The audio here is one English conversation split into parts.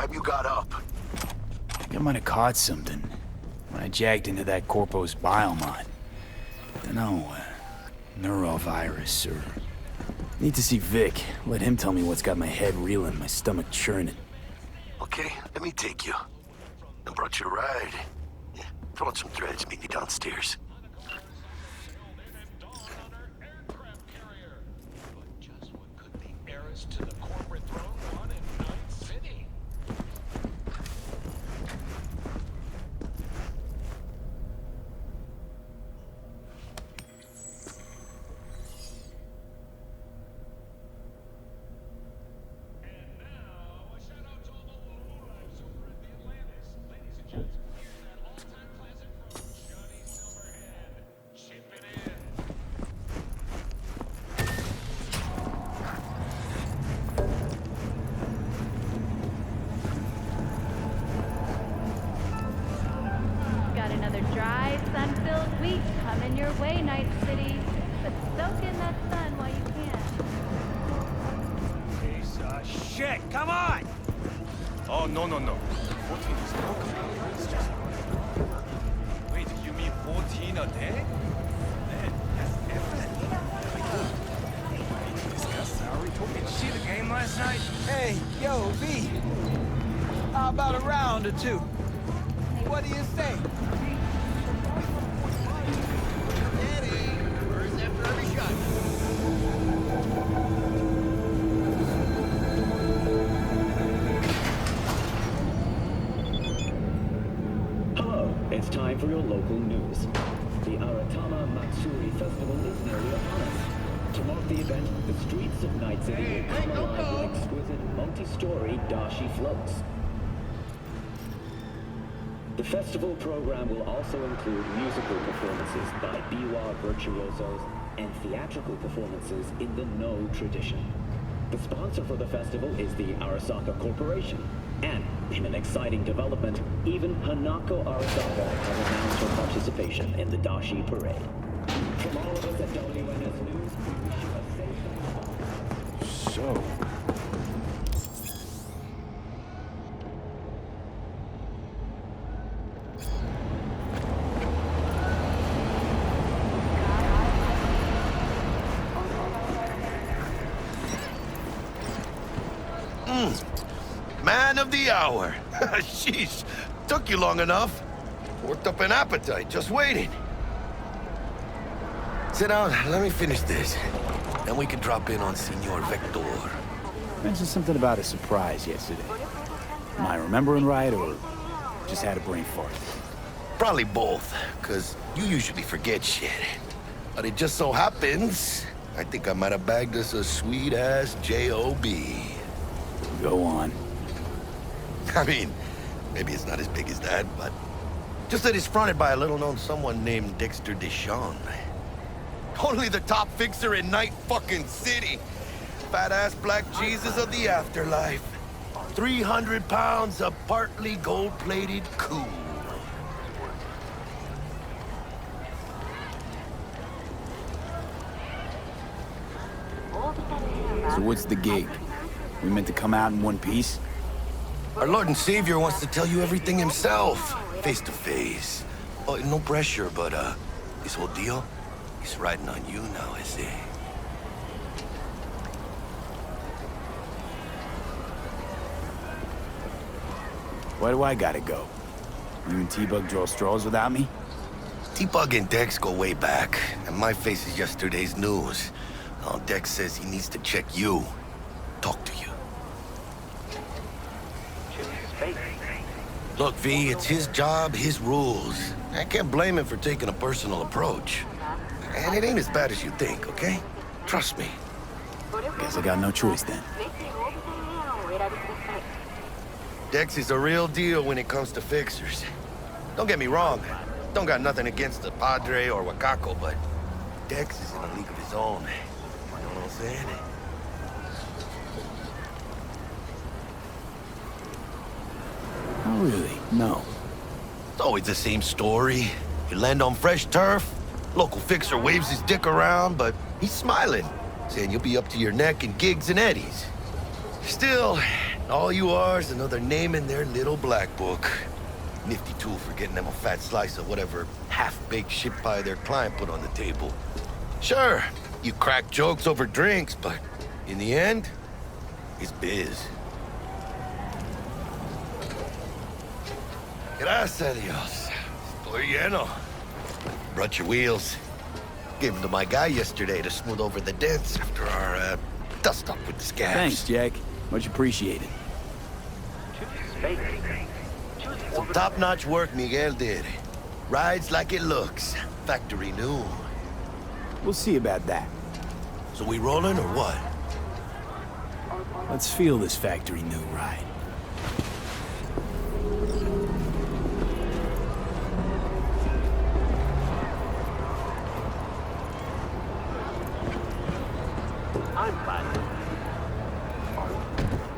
have you got up? I think I might have caught something when I jacked into that Corpos biomod. Dunno, neurovirus or... Need to see Vic. Let him tell me what's got my head reeling, my stomach churning. Okay, let me take you. I brought you a ride. Yeah, throw on some threads, meet me downstairs. Dry, sun-filled week coming your way, Night City. But soak in that sun while you can. Piece of shit! Come on! Oh, no. 14 is no It's just... Wait, you mean 14 a day? Man, that's different. Discuss our report. Did you see the game last night? Hey, yo, V. How about a round or two? What do you say? It's time for your local news. The Aratama Matsuri Festival is nearly upon us. To mark the event, the streets of Night City will come alive with exquisite multi-story dashi floats. The festival program will also include musical performances by biwa virtuosos and theatrical performances in the No tradition. The sponsor for the festival is the Arasaka Corporation. And, in an exciting development, even Hanako Arasaka has announced her participation in the Dashi Parade. From all of us at WNS News, we wish you a safe... So... Man of the hour. Sheesh, took you long enough. Worked up an appetite, just waiting. Sit down, let me finish this. Then we can drop in on Senor Vector. Mentioned something about a surprise yesterday. Am I remembering right, or just had a brain fart? Probably both, because you usually forget shit. But it just so happens, I think I might have bagged us a sweet-ass J.O.B. Go on. I mean, maybe it's not as big as that, but just that it's fronted by a little-known someone named Dexter Deshawn. Only the top fixer in Night fucking City. Fat-ass black Jesus of the afterlife. 300 pounds of partly gold-plated cool. So what's the gig? We meant to come out in one piece? Our Lord and Savior wants to tell you everything himself, face to face. Oh, no pressure, but, this whole deal, he's riding on you now, is he? Why do I gotta go? You and T-Bug draw straws without me? T-Bug and Dex go way back, and my face is yesterday's news. Oh, Dex says he needs to check you, talk to you. Look, V, it's his job, his rules. I can't blame him for taking a personal approach. And it ain't as bad as you think, okay? Trust me. Guess I got no choice then. Dex is a real deal when it comes to fixers. Don't get me wrong. Don't got nothing against the Padre or Wakako, but Dex is in a league of his own. You know what I'm saying? Oh, really? No. It's always the same story. You land on fresh turf, local fixer waves his dick around, but he's smiling, saying you'll be up to your neck in gigs and eddies. Still, All you are is another name in their little black book. Nifty tool for getting them a fat slice of whatever half-baked shit pie their client put on the table. Sure, you crack jokes over drinks, but in the end, it's biz. Gracias a Dios. Estoy lleno. Brought your wheels. Gave them to my guy yesterday to smooth over the dents after our, dust-up with the scabs. Thanks, Jack. Much appreciated. Some top-notch work Miguel did. Rides like it looks. Factory new. We'll see about that. So we rolling or what? Let's feel this factory new ride.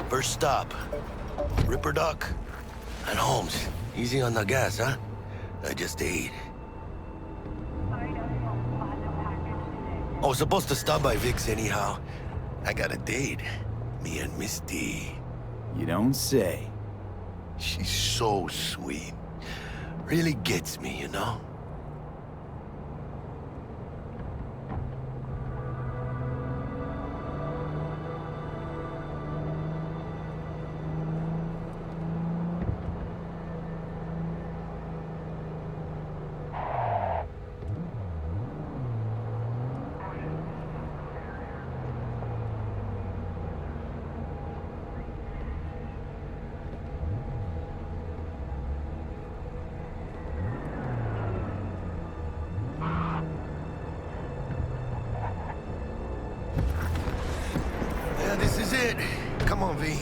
First stop, RIPPERODOC and Holmes. Easy on the gas, huh? I just ate. I was supposed to stop by Vic's anyhow. I got a date. Me and Misty. You don't say. She's so sweet. Really gets me, you know? Yeah, this is it. Come on, V.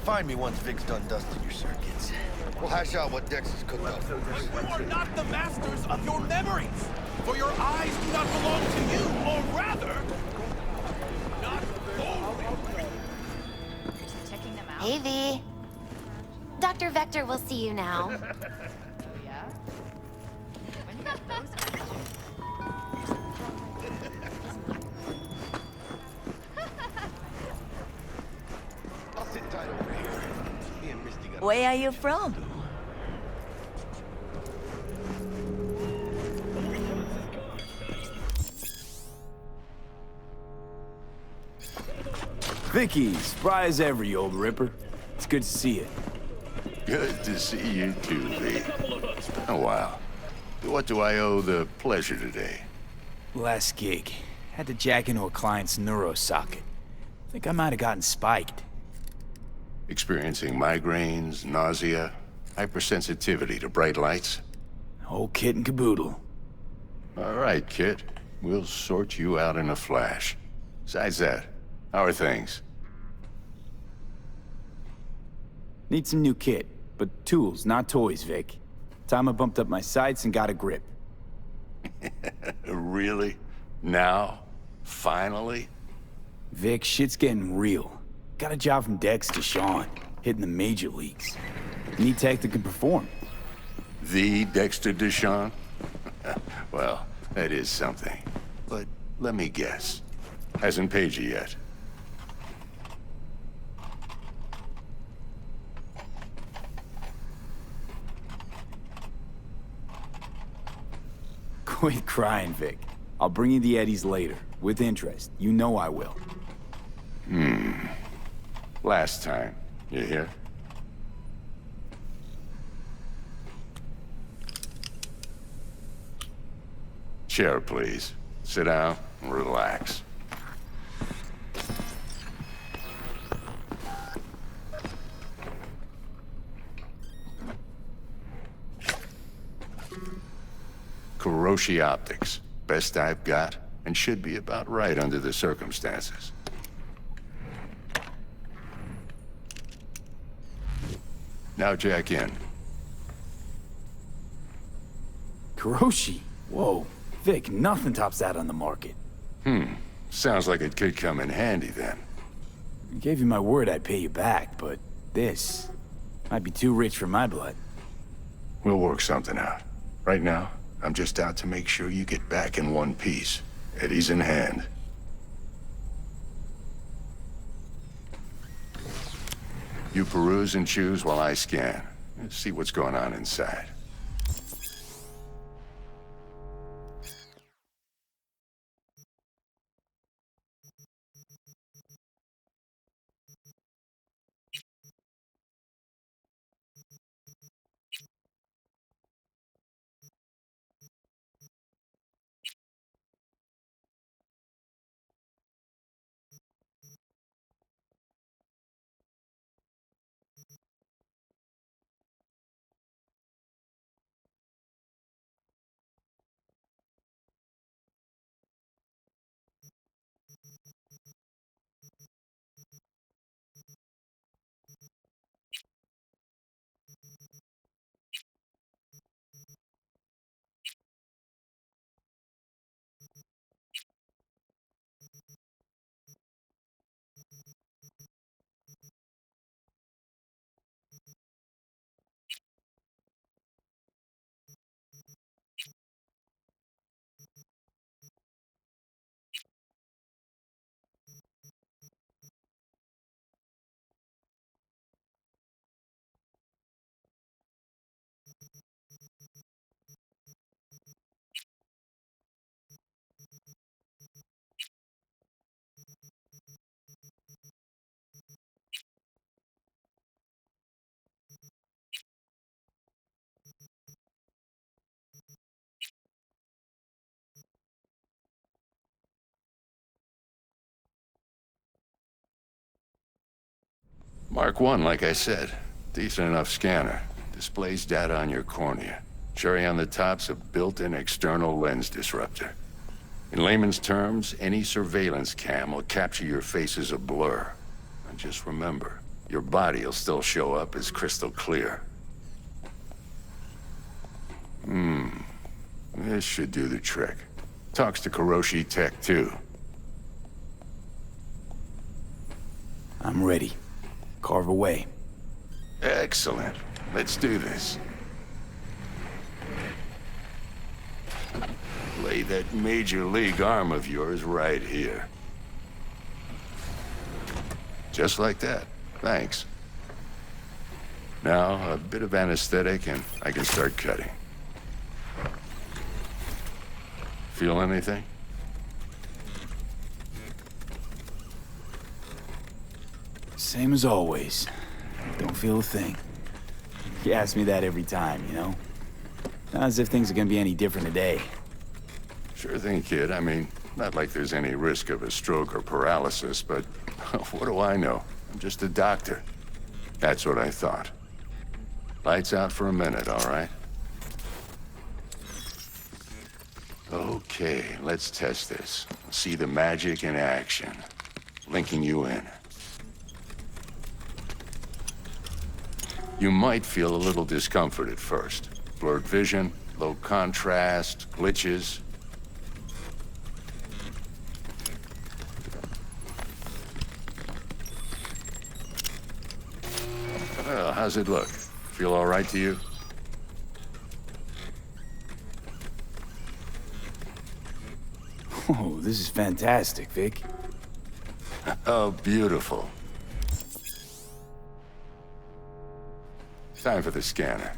Find me once Vic's done dusting your circuits. We'll hash out what Dex is cooked up for us. You are not the masters of your memories, for your eyes do not belong to you, or rather, not wholly. Checking them out. Hey, V. Dr. Vector will see you now. Yeah? When you got those pictures? I'll sit tight over here. Me and Misty got Where are you from? Vicky, spry as ever, you old ripper. It's good to see you. Good to see you too, V. Oh, wow. What do I owe the pleasure today? Last gig. Had to jack into a client's neuro socket. Think I might have gotten spiked. Experiencing migraines, nausea, hypersensitivity to bright lights? Whole kit and caboodle. All right, kid. We'll sort you out in a flash. Besides that, how are things? Need some new kit, but tools, not toys, Vic. Time I bumped up my sights and got a grip. Really? Now? Finally? Vic, shit's getting real. Got a job from Dex to Sean, hitting the major leagues. Need tech that can perform. The Dexter Deshawn? Well, that is something. But let me guess. Hasn't paid you yet. Quit crying, Vic. I'll bring you the Eddies later, with interest. You know I will. Last time. You hear? Chair, please. Sit down and relax. Kuroshi Optics. Best I've got, and should be about right under the circumstances. Now jack in. Kuroshi? Whoa. Vic, nothing tops that on the market. Sounds like it could come in handy then. I gave you my word I'd pay you back, but this might be too rich for my blood. We'll work something out. Right now, I'm just out to make sure you get back in one piece. Eddie's in hand. You peruse and choose while I scan. Let's see what's going on inside. Mark 1, like I said. Decent enough scanner. Displays data on your cornea. Cherry on the top's a built-in external lens disruptor. In layman's terms, any surveillance cam will capture your face as a blur. And just remember, your body will still show up as crystal clear. This should do the trick. Talks to Kuroshi Tech, too. I'm ready. Carve away. Excellent. Let's do this. Lay that major league arm of yours right here. Just like that. Thanks. Now, a bit of anesthetic and I can start cutting. Feel anything? Same as always. Don't feel a thing. You ask me that every time, you know? Not as if things are gonna be any different today. Sure thing, kid. I mean, not like there's any risk of a stroke or paralysis, but what do I know? I'm just a doctor. That's what I thought. Lights out for a minute, all right? Okay, let's test this. See the magic in action. Linking you in. You might feel a little discomfort at first. Blurred vision, low contrast, glitches. Well, how's it look? Feel all right to you? Oh, this is fantastic, Vic. Oh, beautiful. Time for the scanner.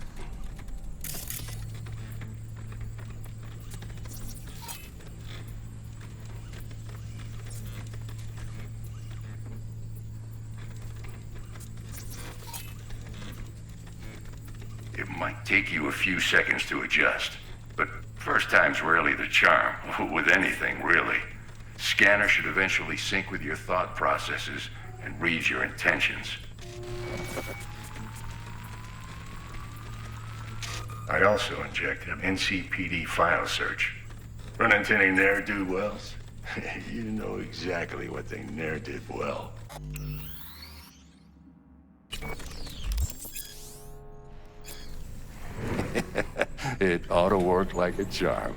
It might take you a few seconds to adjust, but first time's rarely the charm, with anything, really. Scanner should eventually sync with your thought processes and read your intentions. I also injected an NCPD file search. Run into any ne'er-do-wells? You know exactly what they ne'er did well. It ought to work like a charm.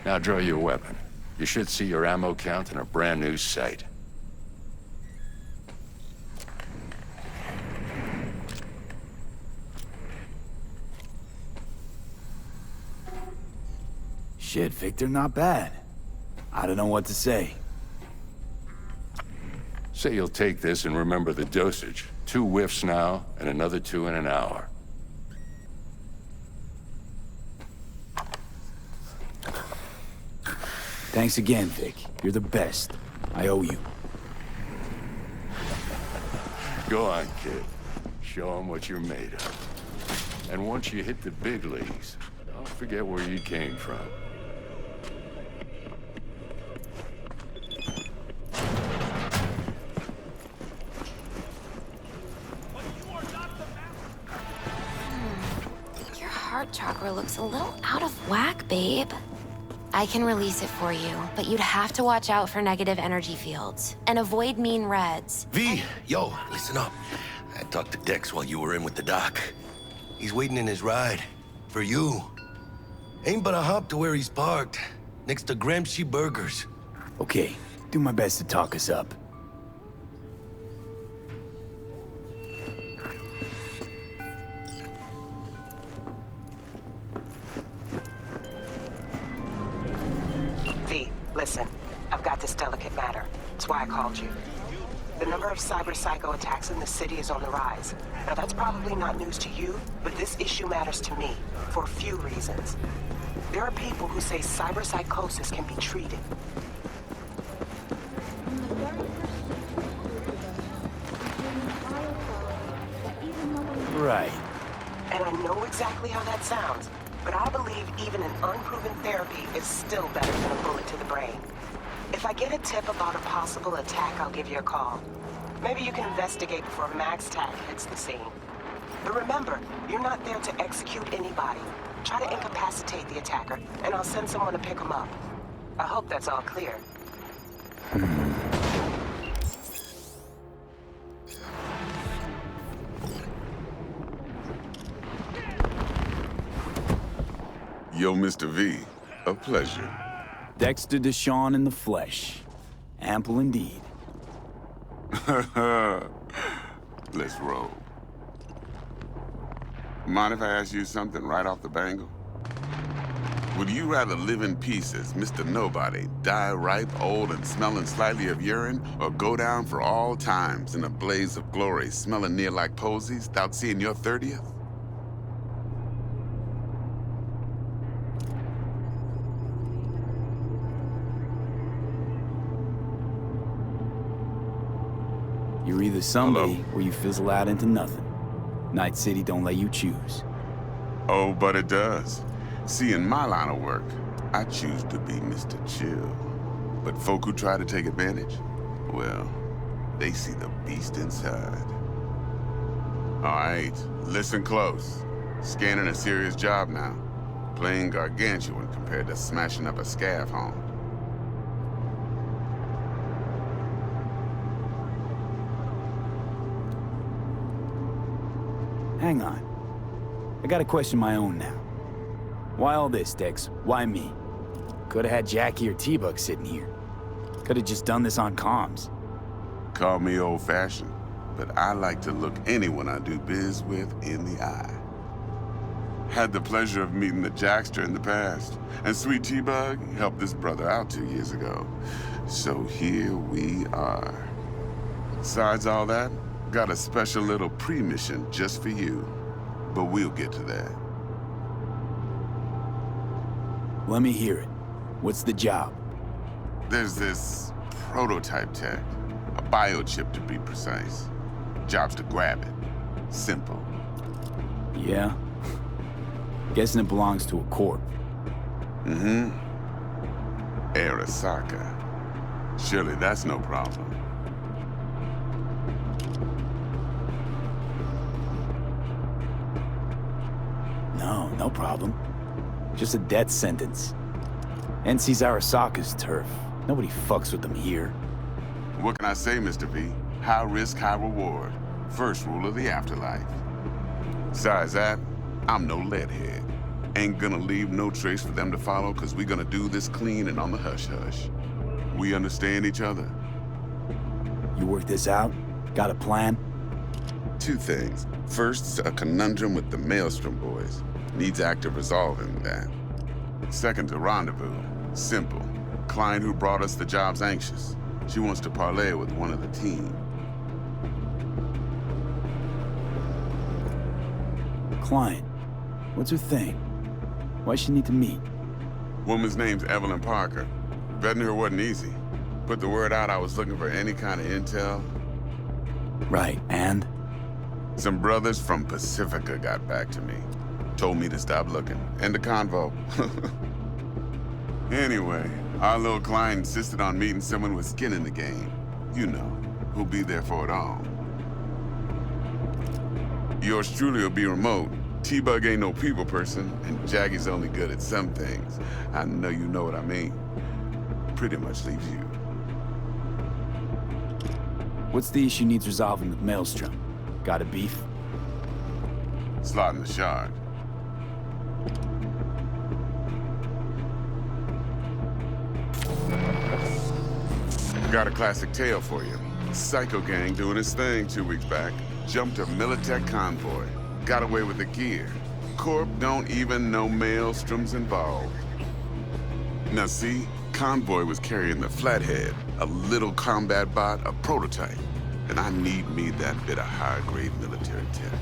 Now draw your weapon. You should see your ammo count in a brand new sight. Shit, Victor, not bad. I don't know what to say. Say you'll take this and remember the dosage. 2 whiffs now, and another 2 in an hour. Thanks again, Vic. You're the best. I owe you. Go on, kid. Show 'em what you're made of. And once you hit the big leagues, don't forget where you came from. Your heart chakra looks a little out of whack, babe. I can release it for you, but you'd have to watch out for negative energy fields and avoid mean reds. V, yo, listen up. I talked to Dex while you were in with the doc. He's waiting in his ride. For you. Ain't but a hop to where he's parked. Next to Gramsci Burgers. Okay, do my best to talk us up. V, listen. I've got this delicate matter. That's why I called you. The number of cyber-psycho attacks in the city is on the rise. Now, that's probably not news to you, but this issue matters to me for a few reasons. There are people who say cyberpsychosis can be treated. Right. And I know exactly how that sounds, but I believe even an unproven therapy is still better than a bullet to the brain. If I get a tip about a possible attack, I'll give you a call. Maybe you can investigate before Max Tack hits the scene. But remember, you're not there to execute anybody. Try to incapacitate the attacker, and I'll send someone to pick him up. I hope that's all clear. Yo, Mr. V, a pleasure. Dexter Deshawn in the flesh. Ample indeed. Let's roll. Mind if I ask you something right off the bangle? Would you rather live in peace as Mr. Nobody, die ripe, old, and smelling slightly of urine, or go down for all times in a blaze of glory, smelling near like posies, without seeing your 30th? You're either somebody or you fizzle out into nothing. Night City don't let you choose. Oh, but it does. See, in my line of work, I choose to be Mr. Chill. But folk who try to take advantage, well, they see the beast inside. All right, listen close. Scanning a serious job now. Playing gargantuan compared to smashing up a scav home. Hang on. I got a question of my own now. Why all this, Dex? Why me? Could've had Jackie or T-Bug sitting here. Could've just done this on comms. Call me old-fashioned, but I like to look anyone I do biz with in the eye. Had the pleasure of meeting the Jackster in the past, and Sweet T-Bug helped this brother out 2 years ago. So here we are. Besides all that, got a special little pre-mission just for you, but we'll get to that. Let me hear it. What's the job? There's this prototype tech, a biochip to be precise. Job's to grab it. Simple. Yeah? Guessing it belongs to a corp. Mm-hmm. Arasaka. Surely that's no problem. No problem. Just a death sentence. NC's Arasaka's turf. Nobody fucks with them here. What can I say, Mr. V? High risk, high reward. First rule of the afterlife. Besides that, I'm no leadhead. Ain't gonna leave no trace for them to follow, cause we gonna do this clean and on the hush-hush. We understand each other. You work this out? Got a plan? 2 things. First, a conundrum with the Maelstrom boys. Needs active resolving that. Second, a rendezvous. Simple. Client who brought us the job's anxious. She wants to parlay with one of the team. Client. What's her thing? Why she need to meet? Woman's name's Evelyn Parker. Vetting her wasn't easy. Put the word out I was looking for any kind of intel. Right, and? Some brothers from Pacifica got back to me. Told me to stop looking. End the convo. Anyway, our little client insisted on meeting someone with skin in the game. You know, who'll be there for it all. Yours truly will be remote. T-Bug ain't no people person, and Jaggy's only good at some things. I know you know what I mean. Pretty much leaves you. What's the issue needs resolving with Maelstrom? Got a beef? Slotting the shard. Got a classic tale for you. Psycho gang doing his thing 2 weeks back. Jumped a Militech convoy. Got away with the gear. Corp don't even know Maelstrom's involved. Now see, convoy was carrying the Flathead, a little combat bot, a prototype. And I need me that bit of high-grade military tech.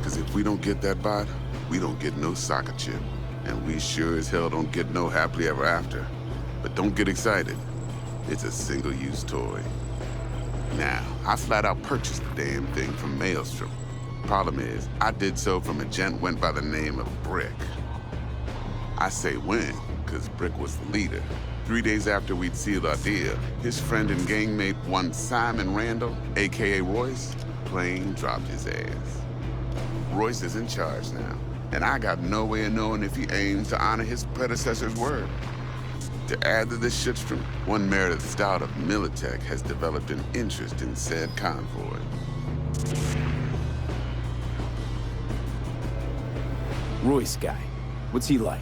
Cause if we don't get that bot, we don't get no soccer chip. And we sure as hell don't get no happily ever after. But don't get excited. It's a single-use toy. Now, I flat out purchased the damn thing from Maelstrom. Problem is, I did so from a gent went by the name of Brick. I say when, cause Brick was the leader. 3 days after we'd sealed our deal, his friend and gangmate, one Simon Randall, AKA Royce, plain dropped his ass. Royce is in charge now, and I got no way of knowing if he aims to honor his predecessor's word. To add to this shitstrom, one Meredith Stout of Militech has developed an interest in said convoy. Royce guy. What's he like?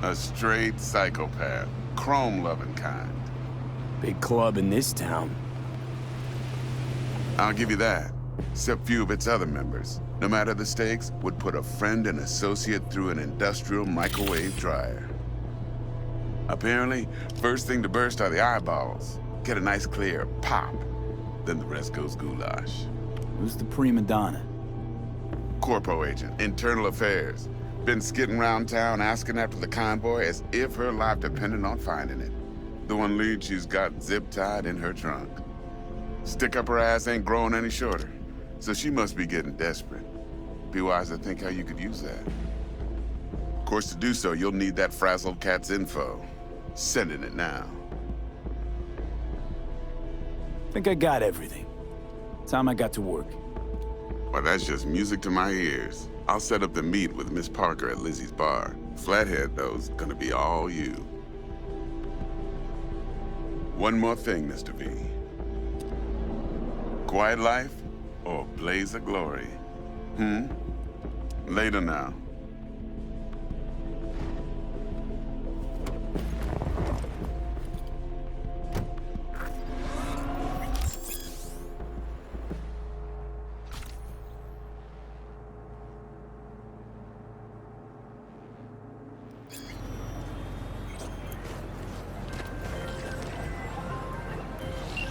A straight psychopath. Chrome-loving kind. Big club in this town. I'll give you that. Except few of its other members, no matter the stakes, would put a friend and associate through an industrial microwave dryer. Apparently, first thing to burst are the eyeballs. Get a nice clear pop. Then the rest goes goulash. Who's the prima donna? Corpo agent, internal affairs. Been skidding around town asking after the convoy as if her life depended on finding it. The one lead she's got zip-tied in her trunk. Stick up her ass ain't growing any shorter, so she must be getting desperate. Be wise to think how you could use that. Of course, to do so, you'll need that frazzled cat's info. Sending it now. Think I got everything. Time I got to work. Well, that's just music to my ears. I'll set up the meet with Miss Parker at Lizzie's bar. Flathead, though's gonna be all you. One more thing, Mr. V. Quiet life or blaze of glory? Later now.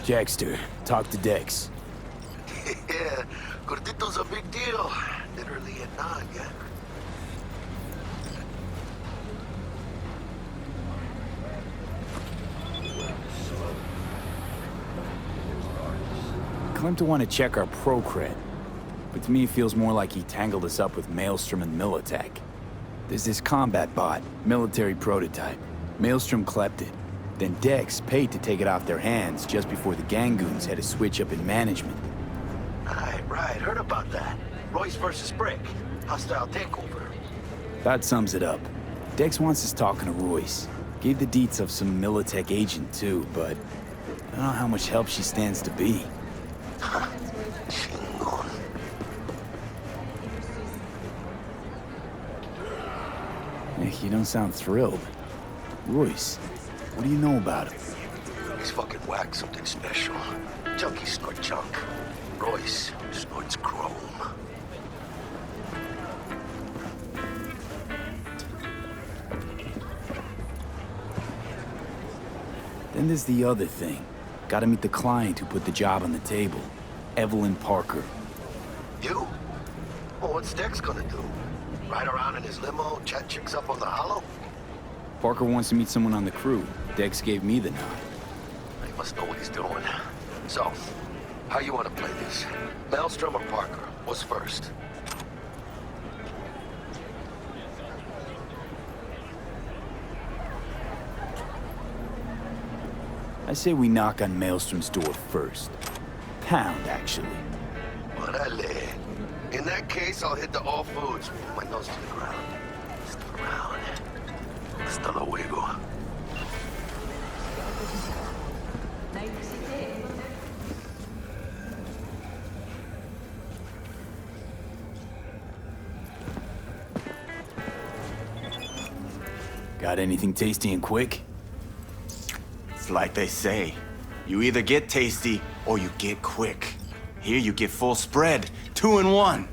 Jackster, talk to Dex. Yeah, Gordito's a big deal. Literally a nog, yeah? Claimed to want to check our pro cred, but to me it feels more like he tangled us up with Maelstrom and Militech. There's this combat bot, military prototype. Maelstrom clept it. Then Dex paid to take it off their hands just before the Gangoons had a switch up in management. Right, heard about that. Royce versus Brick. Hostile takeover. That sums it up. Dex wants us talking to Royce. Gave the deets of some Militech agent too, but I don't know how much help she stands to be. Hey, you don't sound thrilled. Royce, what do you know about him? He's fucking whack, something special. Junkies snort junk. Royce snorts chrome. Then there's the other thing. Gotta meet the client who put the job on the table. Evelyn Parker. You? Well, what's Dex gonna do? Ride around in his limo, chat chicks up on the hollow? Parker wants to meet someone on the crew. Dex gave me the nod. He must know what he's doing. So, how you want to play this? Maelstrom or Parker? What's first? I say we knock on Maelstrom's door first. Pound, actually. Orale. In that case, I'll hit the all foods. My nose to the ground. Still around. Hasta luego. Got anything tasty and quick? It's like they say, you either get tasty or you get quick. Here you get full spread, 2 in 1.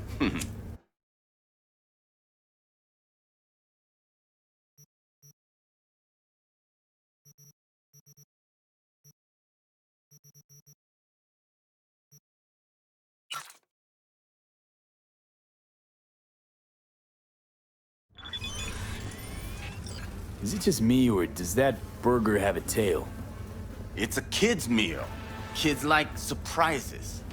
Is it just me, or does that burger have a tail? It's a kid's meal. Kids like surprises.